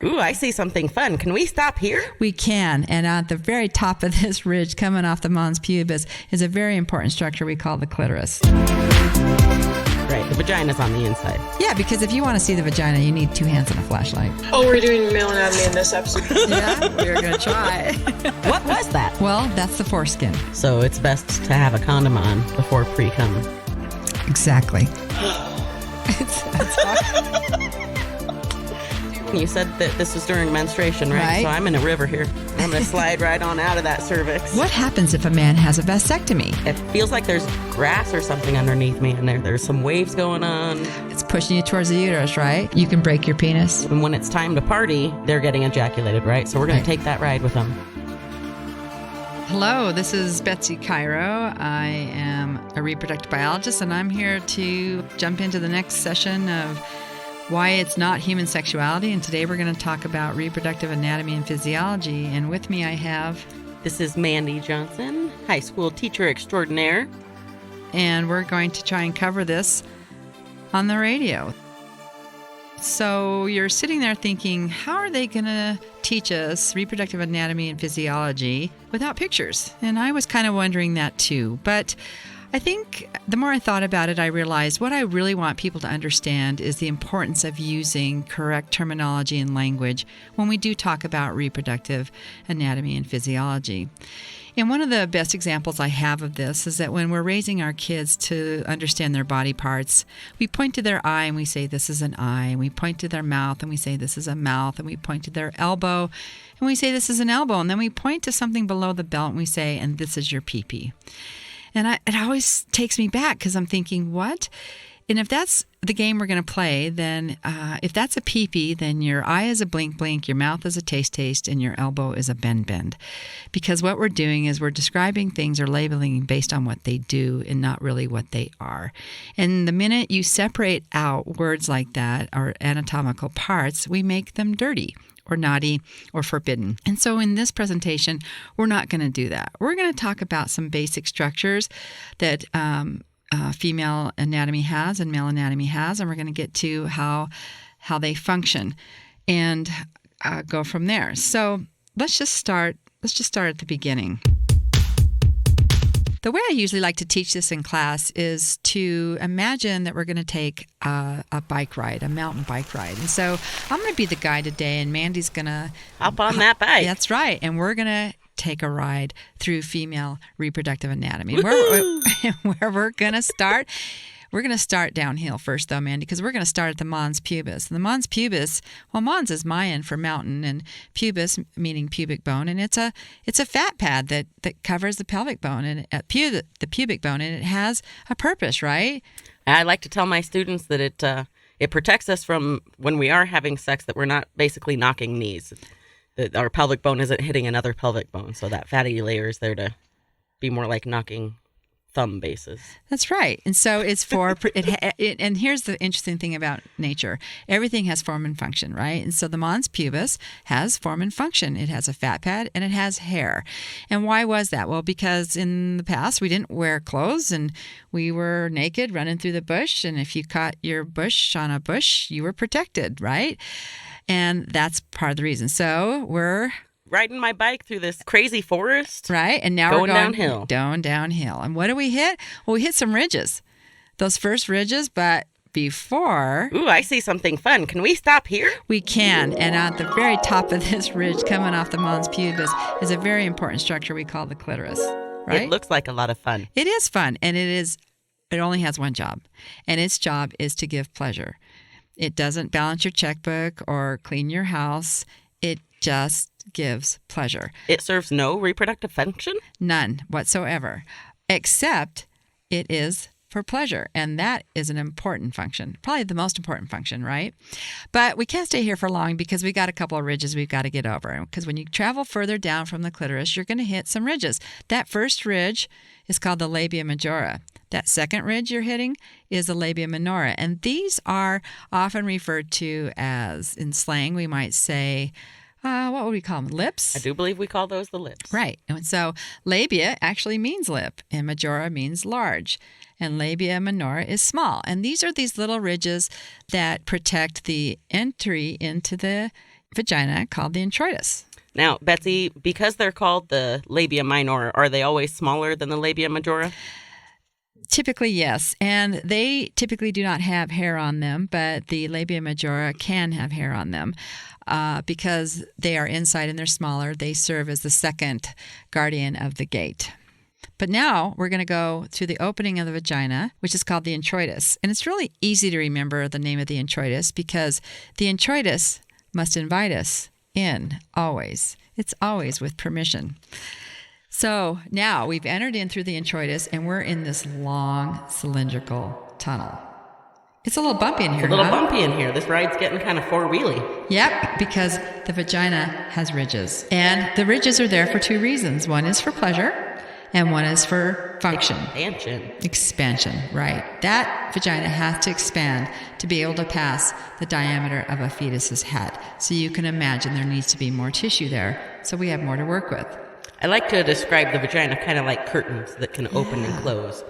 Ooh, I see something fun. Can we stop here? We can. And at the very top of this ridge, coming off the mons pubis, is a very important structure we call the clitoris. Right, the vagina's on the inside. Yeah, because if you want to see the vagina, you need 2 hands and a flashlight. Oh, we're doing male anatomy in this episode. Yeah, we're going to try. What was that? Well, that's the foreskin. So it's best to have a condom on before pre-cum. Exactly. You said that this was during menstruation, right? Right. So I'm in a river here. I'm going to slide right on out of that cervix. What happens if a man has a vasectomy? It feels like there's grass or something underneath me, and there's some waves going on. It's pushing you towards the uterus, right? You can break your penis. And when it's time to party, they're getting ejaculated, right? So we're going to take that ride with them. Hello, this is Betsy Cairo. I am a reproductive biologist, and I'm here to jump into the next session of why it's not human sexuality. And today we're going to talk about reproductive anatomy and physiology. And with me I have... This is Mandy Johnson, high school teacher extraordinaire. And we're going to try and cover this on the radio. So you're sitting there thinking, how are they going to teach us reproductive anatomy and physiology without pictures? And I was kind of wondering that too. But I think the more I thought about it, I realized what I really want people to understand is the importance of using correct terminology and language when we do talk about reproductive anatomy and physiology. And one of the best examples I have of this is that when we're raising our kids to understand their body parts, we point to their eye and we say, this is an eye. And we point to their mouth and we say, this is a mouth. And we point to their elbow and we say, this is an elbow. And then we point to something below the belt and we say, and this is your pee-pee. And it always takes me back because I'm thinking, what? And if that's the game we're going to play, then if that's a pee-pee, then your eye is a blink-blink, your mouth is a taste-taste, and your elbow is a bend-bend. Because what we're doing is we're describing things or labeling based on what they do and not really what they are. And the minute you separate out words like that or anatomical parts, we make them dirty or naughty, or forbidden. And so in this presentation, we're not going to do that. We're going to talk about some basic structures that female anatomy has and male anatomy has, and we're going to get to how they function and go from there. So let's just start at the beginning. The way I usually like to teach this in class is to imagine that we're going to take a bike ride, a mountain bike ride. And so I'm going to be the guide today, and Mandy's going to hop on that bike. That's right. And we're going to take a ride through female reproductive anatomy. Where we're going to start. We're going to start downhill first, though, Mandy, because we're going to start at the mons pubis. And the mons pubis, well, mons is Mayan for mountain, and pubis meaning pubic bone, and it's a fat pad that covers the pelvic bone and the pubic bone, and it has a purpose, right? I like to tell my students that it protects us from when we are having sex, that we're not basically knocking knees. That our pelvic bone isn't hitting another pelvic bone, so that fatty layer is there to be more like knocking thumb bases. That's right. And so it's for and here's the interesting thing about nature. Everything has form and function, right? And so the mons pubis has form and function. It has a fat pad and it has hair. And why was that? Well, because in the past we didn't wear clothes and we were naked running through the bush, and if you caught your bush on a bush, you were protected, right? And that's part of the reason. So we're riding my bike through this crazy forest. Right. And now we're going downhill. Downhill. And what do we hit? Well, we hit some ridges. Those first ridges, but before... Ooh, I see something fun. Can we stop here? We can. And at the very top of this ridge, coming off the mons pubis, is a very important structure we call the clitoris. Right? It looks like a lot of fun. It is fun. And it only has one job. And its job is to give pleasure. It doesn't balance your checkbook or clean your house. It just gives pleasure. It serves no reproductive function? None whatsoever, except it is for pleasure. And that is an important function, probably the most important function, right? But we can't stay here for long because we got a couple of ridges we've got to get over. Because when you travel further down from the clitoris, you're going to hit some ridges. That first ridge is called the labia majora. That second ridge you're hitting is the labia minora. And these are often referred to as, in slang, we might say, what would we call them? Lips? I do believe we call those the lips. Right. And so labia actually means lip, and majora means large, and labia minora is small. And these are these little ridges that protect the entry into the vagina called the introitus. Now, Betsy, because they're called the labia minor, are they always smaller than the labia majora? Typically, yes. And they typically do not have hair on them, but the labia majora can have hair on them because they are inside and they're smaller. They serve as the second guardian of the gate. But now we're going to go through the opening of the vagina, which is called the introitus. And it's really easy to remember the name of the introitus because the introitus must invite us in always. It's always with permission. So now we've entered in through the introitus and we're in this long cylindrical tunnel. It's a little bumpy in here. It's a little bumpy in here. This ride's getting kind of four-wheely. Yep, because the vagina has ridges. And the ridges are there for two reasons. One is for pleasure and one is for function. Expansion, right. That vagina has to expand to be able to pass the diameter of a fetus's head. So you can imagine there needs to be more tissue there, so we have more to work with. I like to describe the vagina kind of like curtains that can open and close.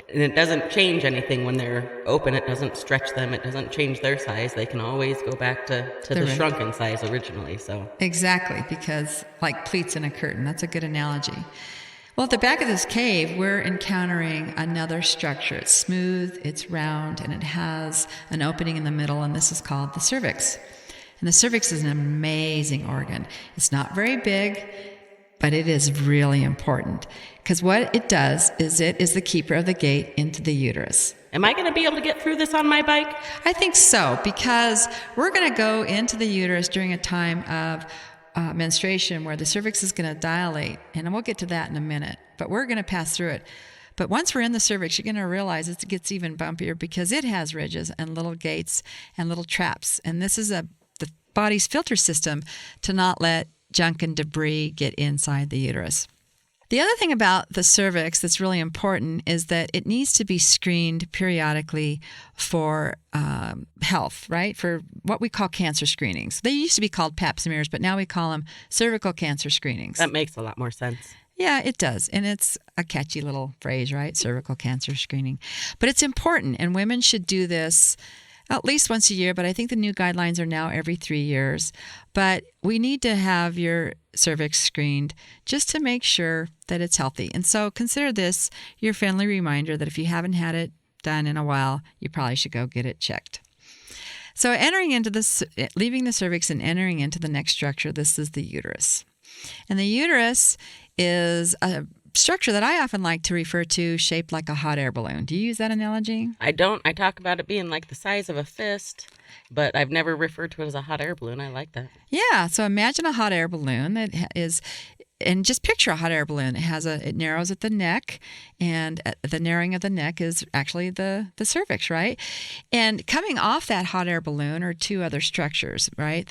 And it doesn't change anything when they're open. It doesn't stretch them. It doesn't change their size. They can always go back to the shrunken size originally. So exactly, because like pleats in a curtain. That's a good analogy. Well, at the back of this cave, we're encountering another structure. It's smooth, it's round, and it has an opening in the middle, and this is called the cervix. And the cervix is an amazing organ. It's not very big, but it is really important because what it does is it is the keeper of the gate into the uterus. Am I going to be able to get through this on my bike? I think so, because we're going to go into the uterus during a time of menstruation where the cervix is going to dilate, and we'll get to that in a minute, but we're going to pass through it. But once we're in the cervix, you're going to realize it gets even bumpier because it has ridges and little gates and little traps, and this is the body's filter system to not let junk and debris get inside the uterus. The other thing about the cervix that's really important is that it needs to be screened periodically for health, right? For what we call cancer screenings. They used to be called pap smears, but now we call them cervical cancer screenings. That makes a lot more sense. Yeah, it does. And it's a catchy little phrase, right? Cervical cancer screening. But it's important, and women should do this at least once a year, but I think the new guidelines are now every 3 years. But we need to have your cervix screened just to make sure that it's healthy. And so consider this your friendly reminder that if you haven't had it done in a while, you probably should go get it checked. So entering into this, leaving the cervix and entering into the next structure, this is the uterus. And the uterus is a structure that I often like to refer to shaped like a hot air balloon. Do you use that analogy? I don't. I talk about it being like the size of a fist, but I've never referred to it as a hot air balloon. I like that. Yeah. So imagine a hot air balloon that is, and just picture a hot air balloon. It narrows at the neck, and the narrowing of the neck is actually the cervix, right? And coming off that hot air balloon are two other structures, right?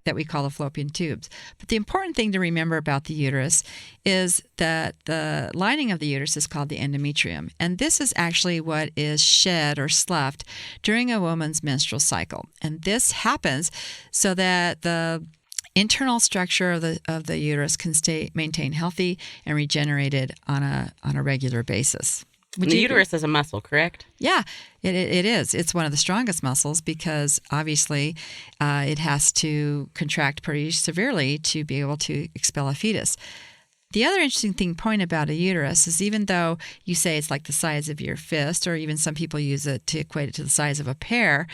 That we call the fallopian tubes. But the important thing to remember about the uterus is that the lining of the uterus is called the endometrium. And this is actually what is shed or sloughed during a woman's menstrual cycle. And this happens so that the internal structure of the uterus can maintain healthy and regenerated on a regular basis. The uterus is a muscle, correct? Yeah, it is. It's one of the strongest muscles because obviously it has to contract pretty severely to be able to expel a fetus. The other interesting point about a uterus is even though you say it's like the size of your fist, or even some people use it to equate it to the size of a pear,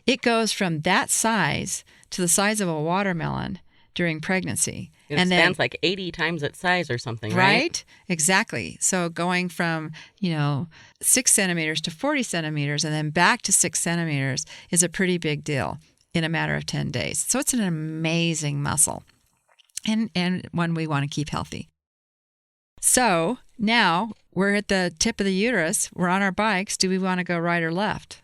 it goes from that size to the size of a watermelon during pregnancy. It expands like 80 times its size or something, right? Right? Exactly. So going from, 6 centimeters to 40 centimeters and then back to 6 centimeters is a pretty big deal in a matter of 10 days. So it's an amazing muscle and one we want to keep healthy. So now we're at the tip of the uterus. We're on our bikes. Do we want to go right or left?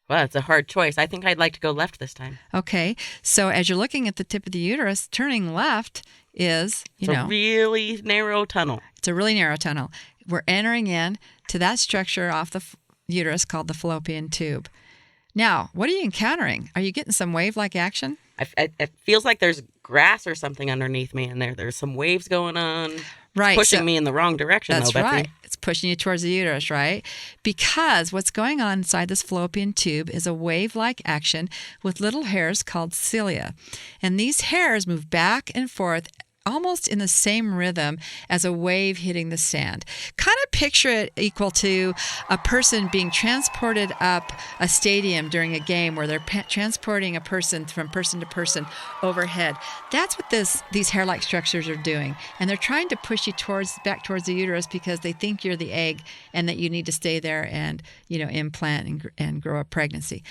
Well, it's a hard choice. I think I'd like to go left this time. Okay. So as you're looking at the tip of the uterus, turning left is, It's a really narrow tunnel. It's a really narrow tunnel. We're entering in to that structure off the uterus called the fallopian tube. Now, what are you encountering? Are you getting some wave-like action? It feels like there's grass or something underneath me in there. There's some waves going on. Right. It's pushing me in the wrong direction, That's though, Betsy. right. It's pushing you towards the uterus, right? Because what's going on inside this fallopian tube is a wave-like action with little hairs called cilia. And these hairs move back and forth almost in the same rhythm as a wave hitting the sand. Kind of picture it equal to a person being transported up a stadium during a game where they're transporting a person from person to person overhead. That's what these hair-like structures are doing. And they're trying to push you back towards the uterus because they think you're the egg and that you need to stay there and, implant and grow a pregnancy.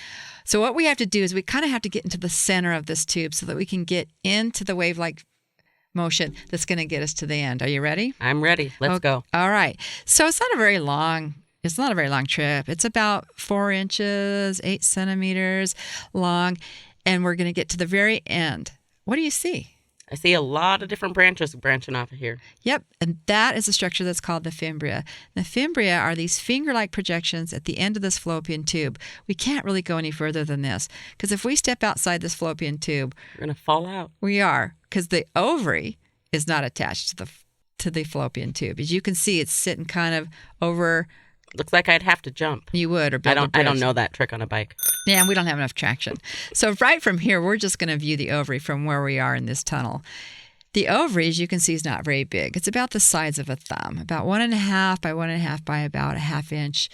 So what we have to do is we kind of have to get into the center of this tube so that we can get into the wave-like motion that's going to get us to the end. Are you ready? I'm ready. Let's go. All right. So it's not a very long trip. It's about 4 inches, 8 centimeters long, and we're going to get to the very end. What do you see? I see a lot of different branches branching off of here. Yep, and that is a structure that's called the fimbria. The fimbria are these finger-like projections at the end of this fallopian tube. We can't really go any further than this, because if we step outside this fallopian tube, we're going to fall out. We are, because the ovary is not attached to the fallopian tube. As you can see, it's sitting kind of over. Looks like I'd have to jump. You would, or build a bridge. I don't know that trick on a bike. Yeah, we don't have enough traction. So right from here, we're just going to view the ovary from where we are in this tunnel. The ovary, as you can see, is not very big. It's about the size of a thumb, about 1.5 by 1.5 by about a 1/2 inch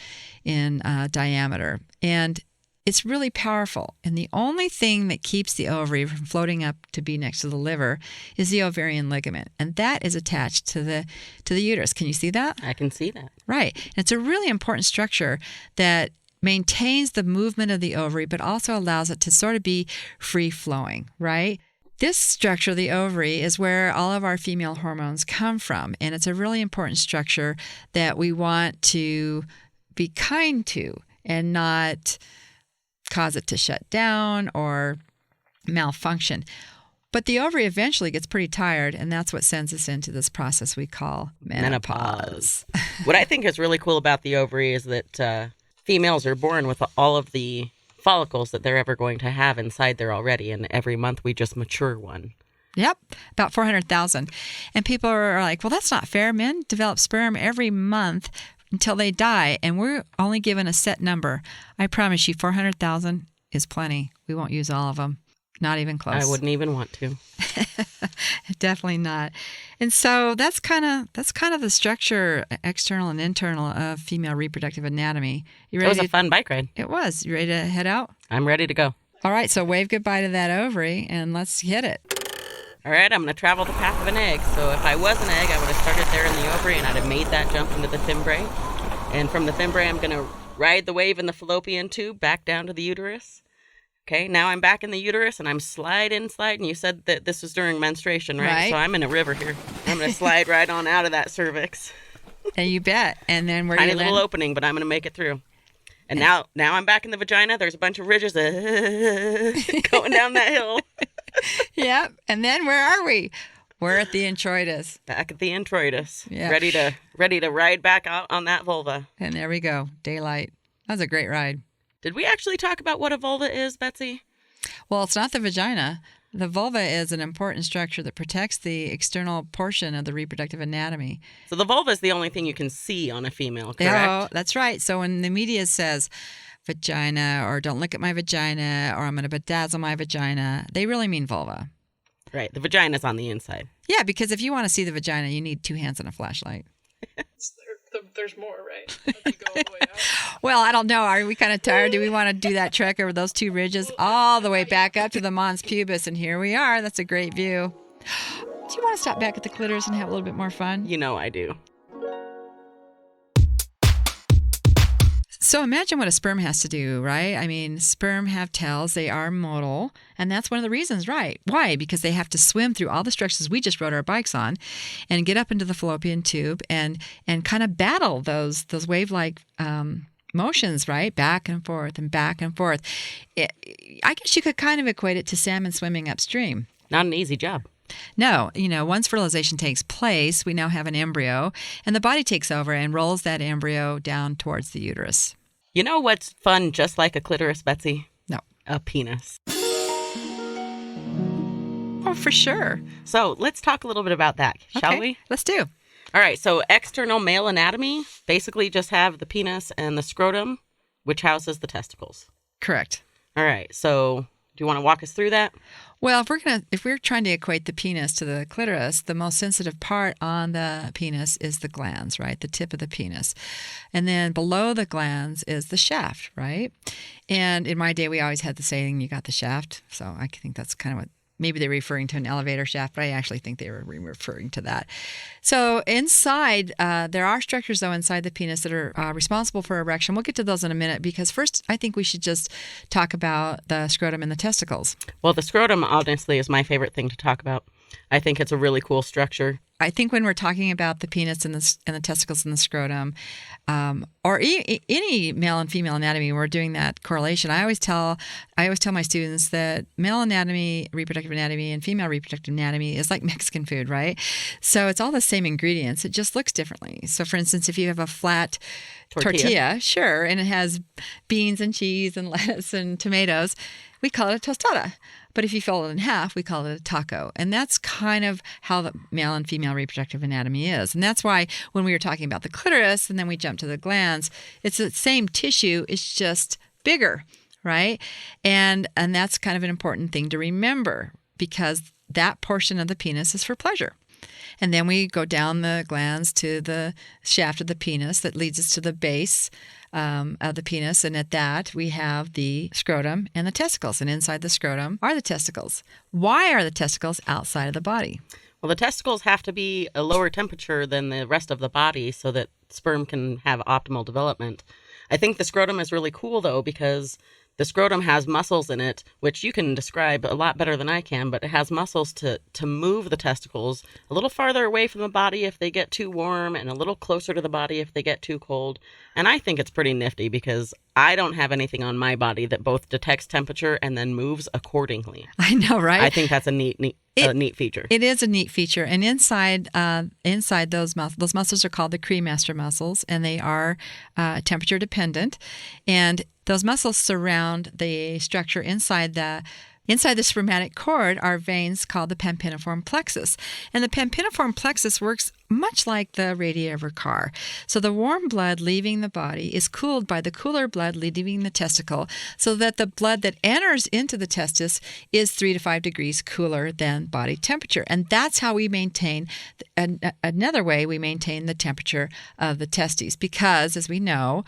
in diameter. And it's really powerful. And the only thing that keeps the ovary from floating up to be next to the liver is the ovarian ligament. And that is attached to the uterus. Can you see that? I can see that. Right. And it's a really important structure that maintains the movement of the ovary, but also allows it to sort of be free-flowing, right? This structure, the ovary, is where all of our female hormones come from. And it's a really important structure that we want to be kind to and not cause it to shut down or malfunction. But the ovary eventually gets pretty tired, and that's what sends us into this process we call menopause. What I think is really cool about the ovary is that females are born with all of the follicles that they're ever going to have inside there already, and every month we just mature one. Yep, about 400,000. And people are like, well, that's not fair. Men develop sperm every month until they die, and we're only given a set number. I promise you, 400,000 is plenty. We won't use all of them. Not even close. I wouldn't even want to. Definitely not. And so that's kind of the structure, external and internal, of female reproductive anatomy. You ready? It was a fun bike ride. It was. You ready to head out? I'm ready to go. All right, so wave goodbye to that ovary, and let's hit it. All right, I'm going to travel the path of an egg. So if I was an egg, I would have started there in the ovary, and I'd have made that jump into the fimbriae. And from the fimbriae, I'm going to ride the wave in the fallopian tube back down to the uterus. Okay, now I'm back in the uterus, and I'm sliding. You said that this was during menstruation, right? So I'm in a river here. I'm going to slide right on out of that cervix. And you bet. And then where do you land? Tiny little opening, but I'm going to make it through. And now I'm back in the vagina. There's a bunch of ridges going down that hill. Yep. And then where are we? We're at the introitus. Back at the introitus. Yep. Ready to ride back out on that vulva. And there we go. Daylight. That was a great ride. Did we actually talk about what a vulva is, Betsy? Well, it's not the vagina. The vulva is an important structure that protects the external portion of the reproductive anatomy. So the vulva is the only thing you can see on a female, correct? Oh, that's right. So when the media says vagina, or don't look at my vagina, or I'm going to bedazzle my vagina, they really mean vulva. Right. The vagina's on the inside. Yeah, because if you want to see the vagina, you need 2 hands and a flashlight. There's more, right? Like you go all the way out. Well, I don't know. Are we kind of tired? Do we want to do that trek over those 2 ridges all the way back up to the mons pubis? And here we are. That's a great view. Do you want to stop back at the clitoris and have a little bit more fun? You know I do. So imagine what a sperm has to do, right? I mean, sperm have tails. They are motile. And that's one of the reasons, right? Why? Because they have to swim through all the structures we just rode our bikes on and get up into the fallopian tube and kind of battle those wave-like motions, right? Back and forth and back and forth. I guess you could kind of equate it to salmon swimming upstream. Not an easy job. No, once fertilization takes place, we now have an embryo, and the body takes over and rolls that embryo down towards the uterus. You know what's fun just like a clitoris, Betsy? No. A penis. Oh, for sure. So let's talk a little bit about that, shall we? Let's do. All right, so external male anatomy basically just have the penis and the scrotum, which houses the testicles. Correct. All right, so do you want to walk us through that? Well, if we're trying to equate the penis to the clitoris, the most sensitive part on the penis is the glans, right? The tip of the penis. And then below the glans is the shaft, right? And in my day, we always had the saying, you got the shaft. So I think that's kind of what, maybe they're referring to an elevator shaft, but I actually think they were referring to that. So inside, there are structures, though, inside the penis that are responsible for erection. We'll get to those in a minute because first, I think we should just talk about the scrotum and the testicles. Well, the scrotum, honestly, is my favorite thing to talk about. I think it's a really cool structure. I think when we're talking about the penis and the testicles and the scrotum, or any male and female anatomy, we're doing that correlation. I always tell my students that male anatomy, reproductive anatomy, and female reproductive anatomy is like Mexican food, right? So it's all the same ingredients. It just looks differently. So, for instance, if you have a flat tortilla, sure, and it has beans and cheese and lettuce and tomatoes, we call it a tostada. But if you fold it in half, we call it a taco. And that's kind of how the male and female reproductive anatomy is. And that's why when we were talking about the clitoris and then we jump to the glans, it's the same tissue, it's just bigger, right? And that's kind of an important thing to remember because that portion of the penis is for pleasure. And then we go down the glans to the shaft of the penis that leads us to the base of the penis. And at that, we have the scrotum and the testicles. And inside the scrotum are the testicles. Why are the testicles outside of the body? Well, the testicles have to be a lower temperature than the rest of the body so that sperm can have optimal development. I think the scrotum is really cool, though, because the scrotum has muscles in it, which you can describe a lot better than I can, but it has muscles to move the testicles a little farther away from the body if they get too warm and a little closer to the body if they get too cold. And I think it's pretty nifty because I don't have anything on my body that both detects temperature and then moves accordingly. I know, right? I think that's a neat feature. It is a neat feature. And inside those muscles are called the cremaster muscles, and they are temperature dependent. And those muscles surround the structure inside the spermatic cord are veins called the pampiniform plexus. And the pampiniform plexus works much like the radiator of a car. So the warm blood leaving the body is cooled by the cooler blood leaving the testicle, so that the blood that enters into the testis is 3 to 5 degrees cooler than body temperature. And that's how we maintain, another way we maintain the temperature of the testes, because, as we know,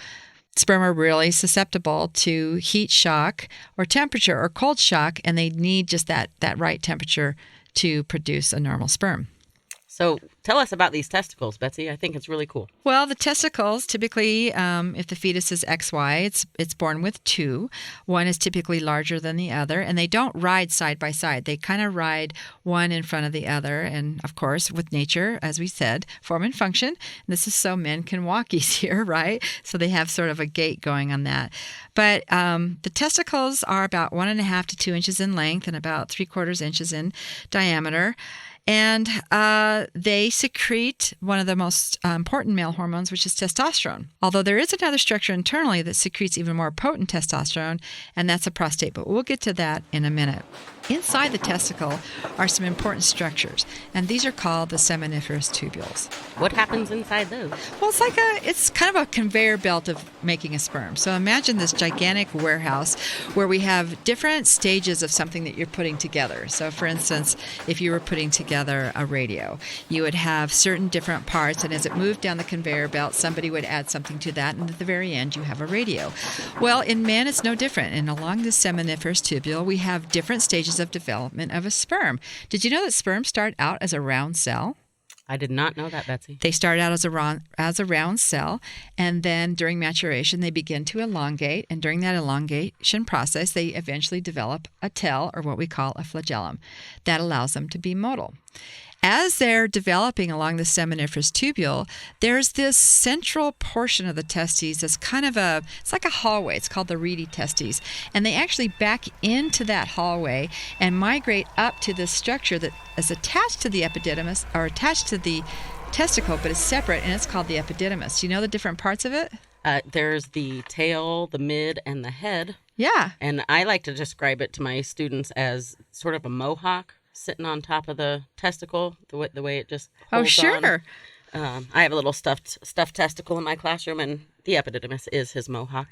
sperm are really susceptible to heat shock or temperature or cold shock, and they need just that right temperature to produce a normal sperm. So tell us about these testicles, Betsy. I think it's really cool. Well, the testicles, typically, if the fetus is XY, it's born with two. One is typically larger than the other, and they don't ride side by side. They kind of ride one in front of the other. And, of course, with nature, as we said, form and function. This is so men can walk easier, right? So they have sort of a gait going on that. But the testicles are about 1.5 to 2 inches in length and about 3/4 inches in diameter. And they secrete one of the most important male hormones, which is testosterone. Although there is another structure internally that secretes even more potent testosterone, and that's the prostate. But we'll get to that in a minute. Inside the testicle are some important structures, and these are called the seminiferous tubules. What happens inside those? Well, it's kind of a conveyor belt of making a sperm. So imagine this gigantic warehouse where we have different stages of something that you're putting together. So, for instance, if you were putting together a radio, you would have certain different parts, and as it moved down the conveyor belt, somebody would add something to that, and at the very end, you have a radio. Well, in men, it's no different. And along the seminiferous tubule, we have different stages of development of a sperm. Did you know that sperm start out as a round cell? I did not know that, Betsy. They start out as a round cell, and then during maturation, they begin to elongate. And during that elongation process, they eventually develop a tail, or what we call a flagellum. That allows them to be motile. As they're developing along the seminiferous tubule, there's this central portion of the testes that's it's like a hallway. It's called the reedy testes. And they actually back into that hallway and migrate up to this structure that is attached to the epididymis, or attached to the testicle, but is separate, and it's called the epididymis. Do you know the different parts of it? There's the tail, the mid, and the head. Yeah. And I like to describe it to my students as sort of a mohawk sitting on top of the testicle, the way it just holds on. I have a little stuffed testicle in my classroom, and the epididymis is his mohawk.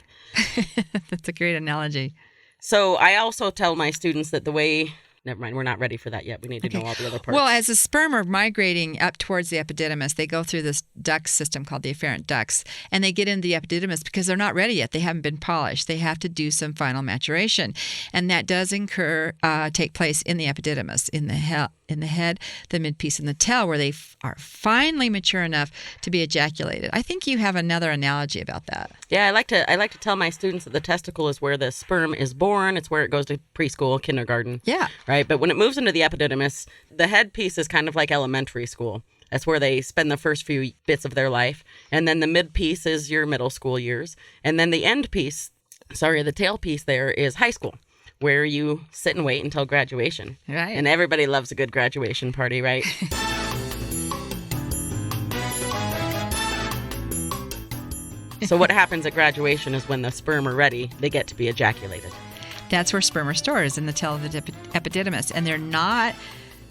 That's a great analogy. So I also tell my students that the way... Never mind, we're not ready for that yet. We need to know all the other parts. Well, as the sperm are migrating up towards the epididymis, they go through this duct system called the afferent ducts, and they get into the epididymis because they're not ready yet. They haven't been polished. They have to do some final maturation, and that does take place in the epididymis, in the head, the midpiece, and the tail, where they are finally mature enough to be ejaculated. I think you have another analogy about that. Yeah, I like to tell my students that the testicle is where the sperm is born. It's where it goes to preschool, kindergarten. Yeah. Right, but when it moves into the epididymis, the head piece is kind of like elementary school. That's where they spend the first few bits of their life. And then the mid piece is your middle school years. And then the the tail piece there is high school, where you sit and wait until graduation. Right. And everybody loves a good graduation party, right? So what happens at graduation is when the sperm are ready, they get to be ejaculated. That's where sperm are stored, in the tail of the epididymis. And they're not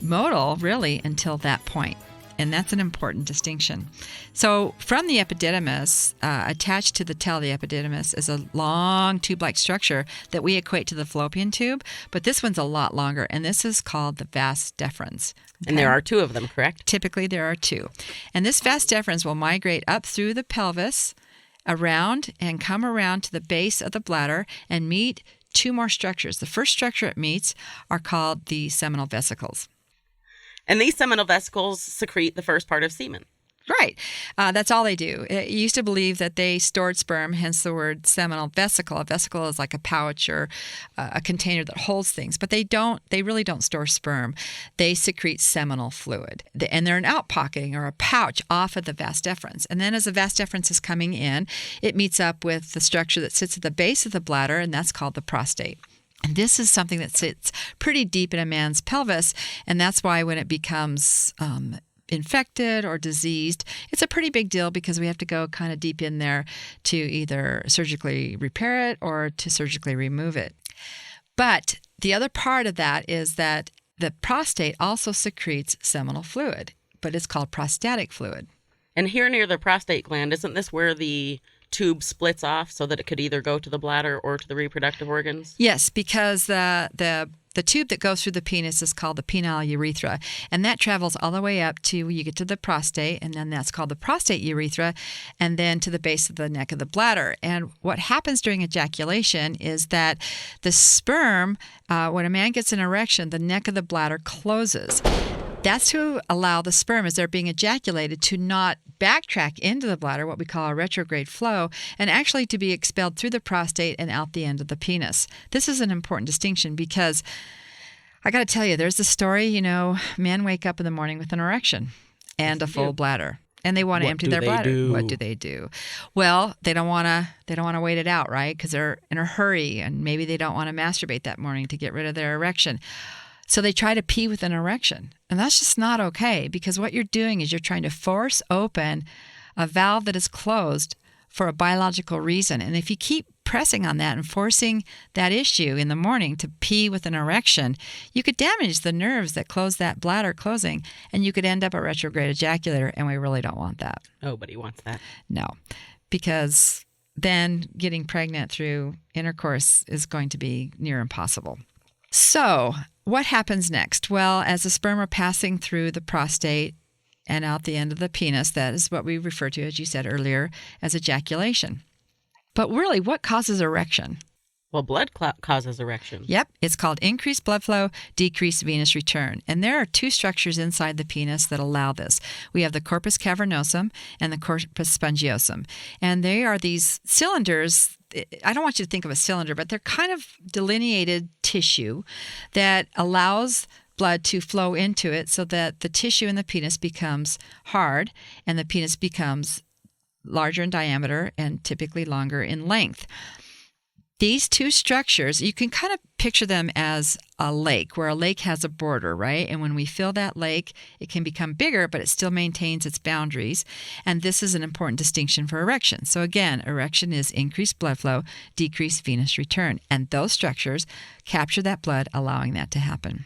motile, really, until that point. And that's an important distinction. So from the epididymis, attached to the tail of the epididymis is a long tube-like structure that we equate to the fallopian tube. But this one's a lot longer, and this is called the vas deferens. Okay? And there are two of them, correct? Typically, there are two. And this vas deferens will migrate up through the pelvis, around, and come around to the base of the bladder and meet two more structures. The first structure it meets are called the seminal vesicles. And these seminal vesicles secrete the first part of semen. Right. That's all they do. It used to believe that they stored sperm, hence the word seminal vesicle. A vesicle is like a pouch or a container that holds things, but they really don't store sperm. They secrete seminal fluid. And they're an outpocketing or a pouch off of the vas deferens. And then as the vas deferens is coming in, it meets up with the structure that sits at the base of the bladder, and that's called the prostate. And this is something that sits pretty deep in a man's pelvis, and that's why when it becomes infected or diseased, it's a pretty big deal because we have to go kind of deep in there to either surgically repair it or to surgically remove it. But the other part of that is that the prostate also secretes seminal fluid, but it's called prostatic fluid. And here near the prostate gland, isn't this where the tube splits off so that it could either go to the bladder or to the reproductive organs? Yes, because the tube that goes through the penis is called the penile urethra, and that travels all the way up to you get to the prostate, and then that's called the prostate urethra, and then to the base of the neck of the bladder. And what happens during ejaculation is that the sperm, when a man gets an erection, the neck of the bladder closes. That's to allow the sperm, as they're being ejaculated, to not backtrack into the bladder, what we call a retrograde flow, and actually to be expelled through the prostate and out the end of the penis. This is an important distinction because I got to tell you, there's a story, men wake up in the morning with an erection and a full bladder, and they want to empty their bladder. What do they do? Well, they don't want to wait it out, right? Because they're in a hurry, and maybe they don't want to masturbate that morning to get rid of their erection. So they try to pee with an erection. And that's just not okay, because what you're doing is you're trying to force open a valve that is closed for a biological reason. And if you keep pressing on that and forcing that issue in the morning to pee with an erection, you could damage the nerves that close that bladder closing, and you could end up a retrograde ejaculator, and we really don't want that. Nobody wants that. No, because then getting pregnant through intercourse is going to be near impossible. So what happens next? Well, as the sperm are passing through the prostate and out the end of the penis, that is what we refer to, as you said earlier, as ejaculation. But really, what causes erection? Well, blood causes erection. Yep. It's called increased blood flow, decreased venous return. And there are two structures inside the penis that allow this. We have the corpus cavernosum and the corpus spongiosum. And they are these cylinders. I don't want you to think of a cylinder, but they're kind of delineated tissue that allows blood to flow into it so that the tissue in the penis becomes hard and the penis becomes larger in diameter and typically longer in length. These two structures, you can kind of picture them as a lake, where a lake has a border, right? And when we fill that lake, it can become bigger, but it still maintains its boundaries. And this is an important distinction for erection. So again, erection is increased blood flow, decreased venous return. And those structures capture that blood, allowing that to happen.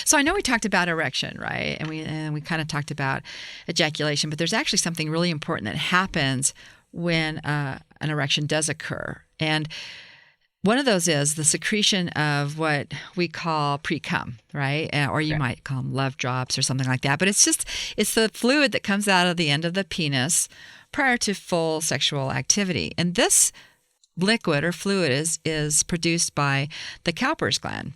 So I know we talked about erection, right? And we kind of talked about ejaculation, but there's actually something really important that happens when an erection does occur. And one of those is the secretion of what we call pre-cum, right? Or you might call them love drops or something like that. But it's the fluid that comes out of the end of the penis prior to full sexual activity. And this liquid or fluid is produced by the Cowper's gland.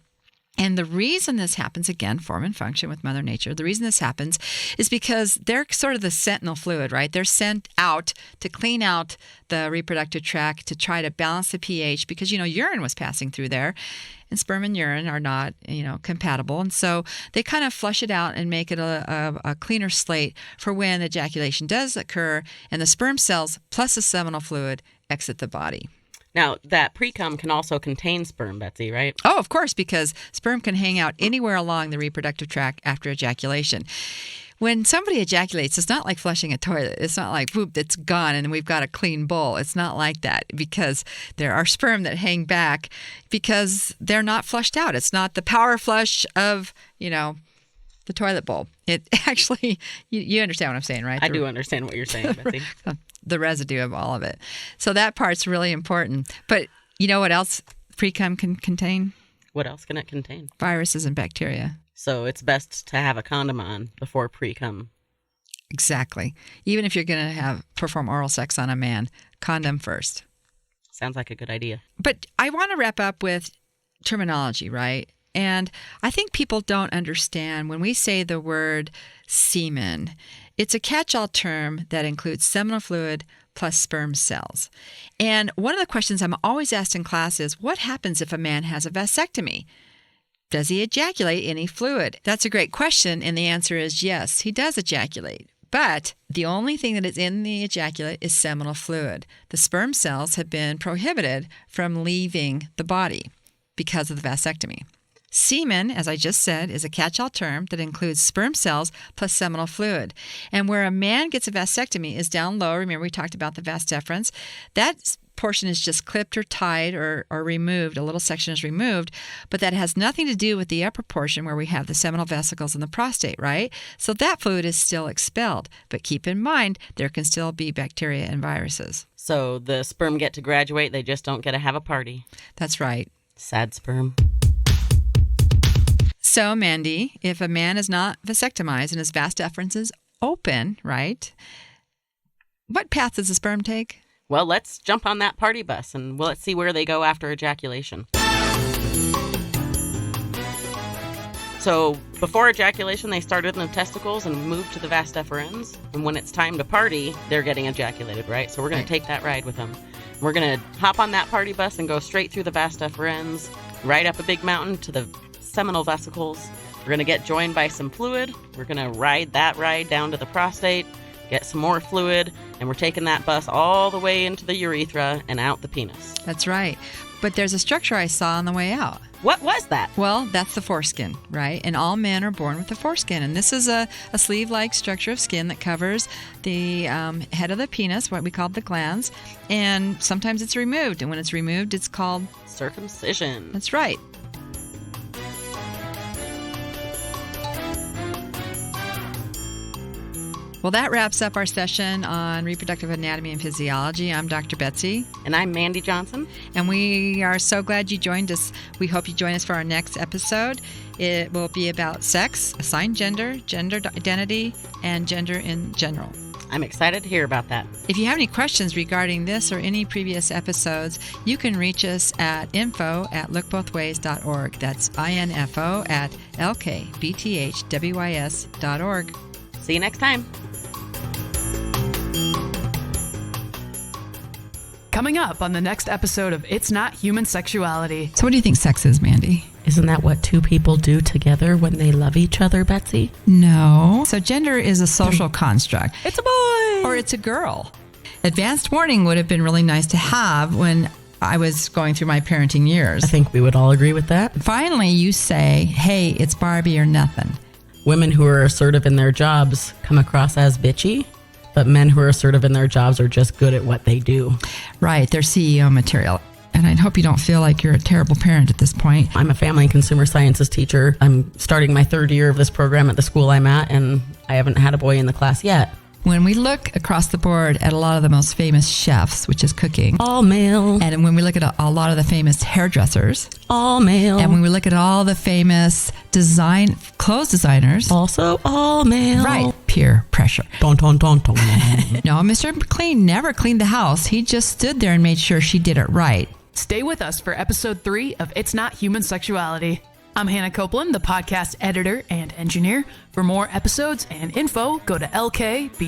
And the reason this happens, again, form and function with Mother Nature, the reason this happens is because they're sort of the sentinel fluid, right? They're sent out to clean out the reproductive tract to try to balance the pH because, urine was passing through there and sperm and urine are not, compatible. And so they kind of flush it out and make it a cleaner slate for when ejaculation does occur and the sperm cells plus the seminal fluid exit the body. Now, that pre-cum can also contain sperm, Betsy, right? Oh, of course, because sperm can hang out anywhere along the reproductive tract after ejaculation. When somebody ejaculates, it's not like flushing a toilet. It's not like, whoop, it's gone and we've got a clean bowl. It's not like that because there are sperm that hang back because they're not flushed out. It's not the power flush of, the toilet bowl. It actually, you understand what I'm saying, right? I do understand what you're saying, Betsy. The residue of all of it. So that part's really important. But you know what else pre-cum can contain? What else can it contain? Viruses and bacteria. So it's best to have a condom on before pre-cum. Exactly. Even if you're going to perform oral sex on a man, condom first. Sounds like a good idea. But I want to wrap up with terminology, right? And I think people don't understand when we say the word semen, it's a catch-all term that includes seminal fluid plus sperm cells. And one of the questions I'm always asked in class is, what happens if a man has a vasectomy? Does he ejaculate any fluid? That's a great question, and the answer is yes, he does ejaculate. But the only thing that is in the ejaculate is seminal fluid. The sperm cells have been prohibited from leaving the body because of the vasectomy. Semen, as I just said, is a catch-all term that includes sperm cells plus seminal fluid. And where a man gets a vasectomy is down low. Remember, we talked about the vas deferens. That portion is just clipped or tied or removed. A little section is removed, but that has nothing to do with the upper portion where we have the seminal vesicles and the prostate, right? So that fluid is still expelled. But keep in mind, there can still be bacteria and viruses. So the sperm get to graduate, they just don't get to have a party. That's right. Sad sperm. So, Mandy, if a man is not vasectomized and his vas deferens is open, right, what path does the sperm take? Well, let's jump on that party bus and let's see where they go after ejaculation. So, before ejaculation, they started in the testicles and moved to the vas deferens. And when it's time to party, they're getting ejaculated, right? So we're going to take that ride with them. We're going to hop on that party bus and go straight through the vas deferens, right up a big mountain to the seminal vesicles. We're going to get joined by some fluid. We're going to ride that ride down to the prostate, get some more fluid, and we're taking that bus all the way into the urethra and out the penis. That's right. But there's a structure I saw on the way out. What was that? Well, that's the foreskin, right? And all men are born with a foreskin. And this is a sleeve-like structure of skin that covers the head of the penis, what we call the glans. And sometimes it's removed. And when it's removed, it's called circumcision. That's right. Well, that wraps up our session on reproductive anatomy and physiology. I'm Dr. Betsy. And I'm Mandy Johnson. And we are so glad you joined us. We hope you join us for our next episode. It will be about sex, assigned gender, gender identity, and gender in general. I'm excited to hear about that. If you have any questions regarding this or any previous episodes, you can reach us at info@lookbothways.org. That's info@lkbthwys.org. See you next time. Coming up on the next episode of It's Not Human Sexuality. So what do you think sex is, Mandy? Isn't that what two people do together when they love each other, Betsy? No. So gender is a social construct. It's a boy. Or it's a girl. Advanced warning would have been really nice to have when I was going through my parenting years. I think we would all agree with that. Finally, you say, hey, it's Barbie or nothing. Women who are assertive in their jobs come across as bitchy, but men who are assertive in their jobs are just good at what they do. Right, they're CEO material. And I hope you don't feel like you're a terrible parent at this point. I'm a family and consumer sciences teacher. I'm starting my 3rd year of this program at the school I'm at, and I haven't had a boy in the class yet. When we look across the board at a lot of the most famous chefs, which is cooking, All male. and when we look at a lot of the famous hairdressers, All male. and when we look at all the famous clothes designers, Also all male. right, peer pressure. Dun, dun, dun, dun. No, Mr. McLean never cleaned the house. He just stood there and made sure she did it right. Stay with us for episode 3 of It's Not Human Sexuality. I'm Hannah Copeland, the podcast editor and engineer. For more episodes and info, go to lkbthwys.org.